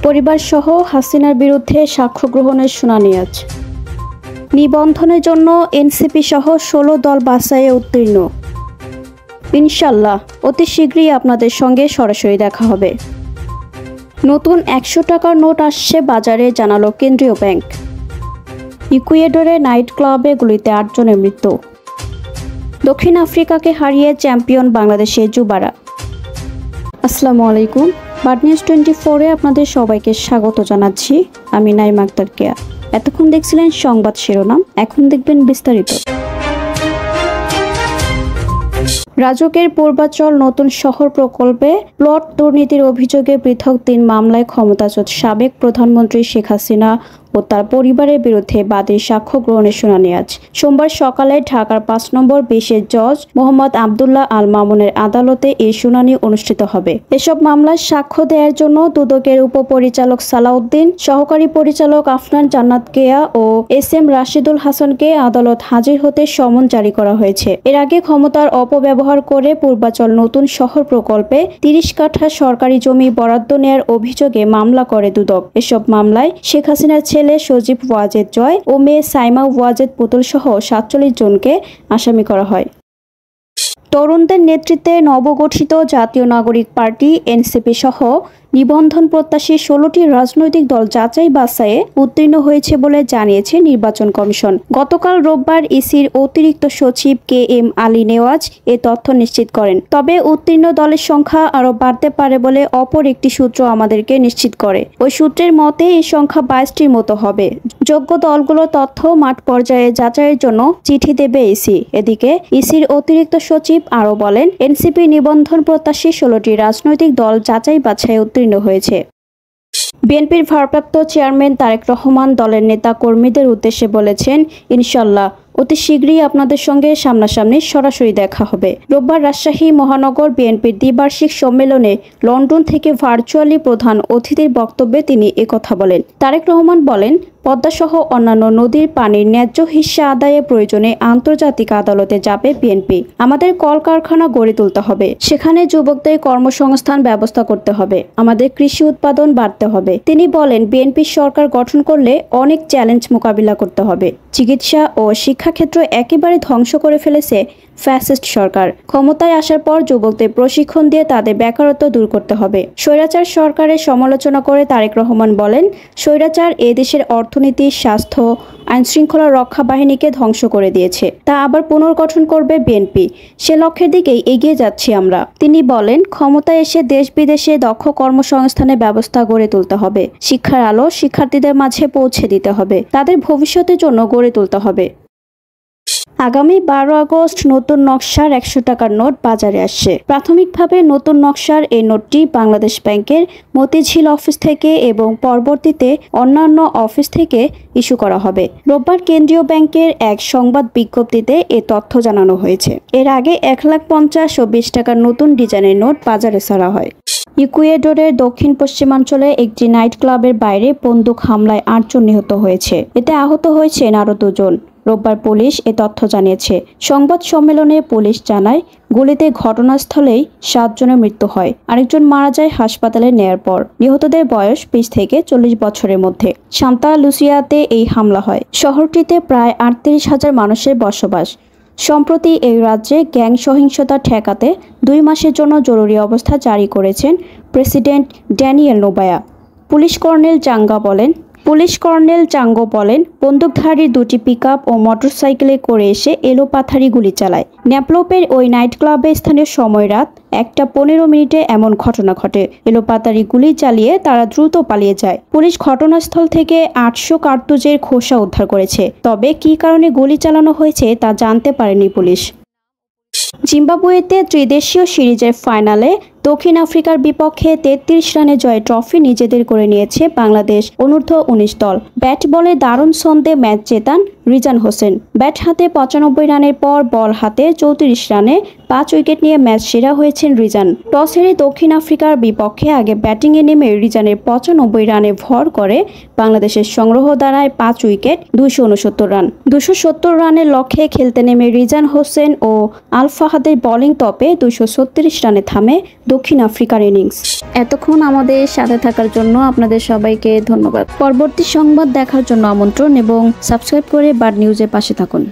পরিবারসহ হাসিনার বিরুদ্ধে সাক্ষ্য গ্রহণের শুনানি আজ। নিবন্ধনের জন্য এনসিপি সহ 16 দল বাছাইয়ে উত্তীর্ণ। ইনশাল্লাহ অতি শীঘ্রই আপনাদের সঙ্গে সরাসরি দেখা হবে। নতুন 100 টাকার নোট আসছে বাজারে, জানালো কেন্দ্রীয় ব্যাংক। ইকুয়েডরে নাইট ক্লাবে গুলিতে 8 জনের মৃত্যু। দক্ষিণ আফ্রিকাকে হারিয়ে চ্যাম্পিয়ন বাংলাদেশের যুবারা। আসসালামু আলাইকুম, বার্ড নিউজ 24-এ আপনাদের সবাইকে স্বাগত জানাচ্ছি। আমি নাইমা আক্তার কেয়া। এতক্ষণ দেখছিলেন সংবাদ শিরোনাম, এখন দেখবেন বিস্তারিত। রাজকের পূর্বাচল নতুন শহর প্রকল্পে প্লট দুর্নীতির অভিযোগে পৃথক 3 মামলায় ক্ষমতাচ্যুত সাবেক প্রধানমন্ত্রী শেখ হাসিনা ও তার পরিবারের বিরুদ্ধে বাদীর সাক্ষ্য গ্রহণের শুনানি আজ সোমবার সকালে ঢাকার 5 নম্বর বিশেষ জজ মোহাম্মদ আবদুল্লাহ আল মামুনের আদালতে এই শুনানি অনুষ্ঠিত হবে। এসব মামলার সাক্ষ্য দেওয়ার জন্য দুদকের উপপরিচালক সালাউদ্দিন, সহকারী পরিচালক আফনান জান্নাত কেয়া ও SM রাশিদুল হাসানকে আদালত হাজির হতে সমন জারি করা হয়েছে। এর আগে ক্ষমতার অপব্যবহার করে পূর্বাচল নতুন শহর প্রকল্পে 30 কাঠা সরকারি জমি বরাদ্দ নেয়ার অভিযোগে মামলা করে দুদক। এসব মামলায় শেখ হাসিনার ছেলে সজীব ওয়াজেদ জয় ও মেয়ে সাইমা ওয়াজেদ পুতুল সহ 47 জনকে আসামি করা হয়। তরুণদের নেতৃত্বে নবগঠিত জাতীয় নাগরিক পার্টি এনসিপি সহ নিবন্ধন প্রত্যাশী 16টি রাজনৈতিক দল যাচাই বাছাইয়ে উত্তীর্ণ হয়েছে বলে জানিয়েছে নির্বাচন কমিশন। গতকাল রোববার ইসির অতিরিক্ত সচিব KM আলী নেওয়াজ এ তথ্য নিশ্চিত করেন। তবে উত্তীর্ণ দলের সংখ্যা আরও বাড়তে পারে বলে অপর একটি সূত্র আমাদেরকে নিশ্চিত করে। ওই সূত্রের মতে এই সংখ্যা 22টির মতো হবে। যোগ্য দলগুলোর তথ্য মাঠ পর্যায়ে যাচাইয়ের জন্য চিঠি দেবে ইসি। এদিকে ইসির অতিরিক্ত সচিব আরও বলেন, এনসিপি নিবন্ধন প্রত্যাশী 16টি রাজনৈতিক দল যাচাই বাছাইয়ে উত্তীর্ণ হয়েছে। বিএনপির ভারপ্রাপ্ত চেয়ারম্যান তারেক রহমান দলের নেতা কর্মীদের উদ্দেশ্যে বলেছেন, ইনশাল্লাহ অতি শীঘ্রই আপনাদের সঙ্গে সামনাসামনি সরাসরি দেখা হবে। রোববার রাজশাহী মহানগর বিএনপির দ্বিবার্ষিক সম্মেলনে লন্ডন থেকে ভার্চুয়ালি প্রধান অতিথির বক্তব্যে তিনি একথা বলেন। তারেক রহমান বলেন, পদ্মাসহ অন্যান্য নদীর পানির ন্যায্য হিস্সা আদায়ে প্রয়োজনে আন্তর্জাতিক আদালতে যাবে বিএনপি। আমাদের কলকারখানা গড়ে তুলতে হবে, সেখানে যুবকদের কর্মসংস্থান ব্যবস্থা করতে হবে, আমাদের কৃষি উৎপাদন বাড়তে হবে। তিনি বলেন, বিএনপি সরকার গঠন করলে অনেক চ্যালেঞ্জ মোকাবিলা করতে হবে। চিকিৎসা ও শিক্ষাক্ষেত্র একেবারে ধ্বংস করে ফেলেছে ফ্যাসিস্ট সরকার। ক্ষমতায় আসার পর যুবকদের প্রশিক্ষণ দিয়ে তাদের বেকারত্ব দূর করতে হবে। স্বৈরাচার সরকারের সমালোচনা করে তারেক রহমান বলেন, স্বৈরাচার এদেশের অর্থনীতি, স্বাস্থ্য, আইনশৃঙ্খলা রক্ষা বাহিনীকে ধ্বংস করে দিয়েছে। তা আবার পুনর্গঠন করবে বিএনপি। সে লক্ষ্যের দিকেই এগিয়ে যাচ্ছি আমরা। তিনি বলেন, ক্ষমতায় এসে দেশ বিদেশে দক্ষ কর্মসংস্থানের ব্যবস্থা গড়ে তুলতে হবে। শিক্ষার আলো শিক্ষার্থীদের মাঝে পৌঁছে দিতে হবে। তাদের ভবিষ্যতের জন্য গড়ে তুলতে হবে। আগামী 12 আগস্ট নতুন নকশার 100 টাকার নোট বাজারে আসছে। প্রাথমিকভাবে নতুন নকশার এই নোটটি বাংলাদেশ ব্যাংকের মতিঝিল অফিস থেকে এবং পরবর্তীতে অন্যান্য অফিস থেকে ইস্যু করা হবে। রোববার কেন্দ্রীয় ব্যাংকের এক সংবাদ বিজ্ঞপ্তিতে এ তথ্য জানানো হয়েছে। এর আগে 1,50,000 ও 20 টাকার নতুন ডিজাইনের নোট বাজারে ছাড়া হয়। ইকুয়েডরের দক্ষিণ পশ্চিমাঞ্চলে একটি নাইট ক্লাবের বাইরে বন্দুক হামলায় 8 জন নিহত হয়েছে। এতে আহত হয়েছেন আরও 2 জন। রোববার পুলিশ এ তথ্য জানিয়েছে। সংবাদ সম্মেলনে পুলিশ জানায়, গুলিতে ঘটনাস্থলেই 7 জনের মৃত্যু হয়। আরেকজন মারা যায় হাসপাতালে নেয়ার পর। নিহতদের বয়স 20 থেকে 40 বছরের মধ্যে। সান্তা লুসিয়াতে এই হামলা হয়। শহরটিতে প্রায় 38,000 মানুষের বসবাস। সম্প্রতি এই রাজ্যে গ্যাং সহিংসতা ঠেকাতে 2 মাসের জন্য জরুরি অবস্থা জারি করেছেন প্রেসিডেন্ট ড্যানিয়েল নোবায়া। পুলিশ কর্নেল চাঙ্গো বলেন, বন্দুকধারী 2টি পিকআপ ও মোটরসাইকেলে করে এসে এলোপাথারি গুলি চালায়। ন্যাপলোপের ওই নাইট ক্লাবে স্থানীয় সময় রাত 1:15 এমন ঘটনা ঘটে। এলোপাতারি গুলি চালিয়ে তারা দ্রুত পালিয়ে যায়। পুলিশ ঘটনাস্থল থেকে 800 কার্তুজের খোসা উদ্ধার করেছে। তবে কী কারণে গুলি চালানো হয়েছে তা জানতে পারেনি পুলিশ। জিম্বাবুয়েতে ত্রিদেশীয় সিরিজের ফাইনালে দক্ষিণ আফ্রিকার বিপক্ষে 33 রানে জয়ে ট্রফি নিজেদের করে নিয়েছে বাংলাদেশ অনূর্ধ্ব-19 দল। ব্যাট বলে দারুণ ছন্দে ম্যাচ জেতান রিজান হোসেন। ব্যাট হাতে 95 রানের পর বল হাতে 34 রানে 5 উইকেট নিয়ে ম্যাচ সেরা হয়েছেন রিজান। টস হেরে দক্ষিণ আফ্রিকার বিপক্ষে আগে ব্যাটিংয়ে নেমে রিজানের 95 রানে ভর করে বাংলাদেশের সংগ্রহ দাঁড়ায় 5 উইকেট 269 রান। 270 রানের লক্ষ্যে খেলতে নেমে রিজান হোসেন ও আল ফাহাদের বোলিং টপে 236 রানে থামে দক্ষিণ আফ্রিকার ইনিংস। এতক্ষণ আমাদের সাথে থাকার জন্য আপনাদের সবাইকে ধন্যবাদ। পরবর্তী সংবাদ দেখার জন্য আমন্ত্রণ এবং সাবস্ক্রাইব করে বার্ড নিউজের পাশে থাকুন।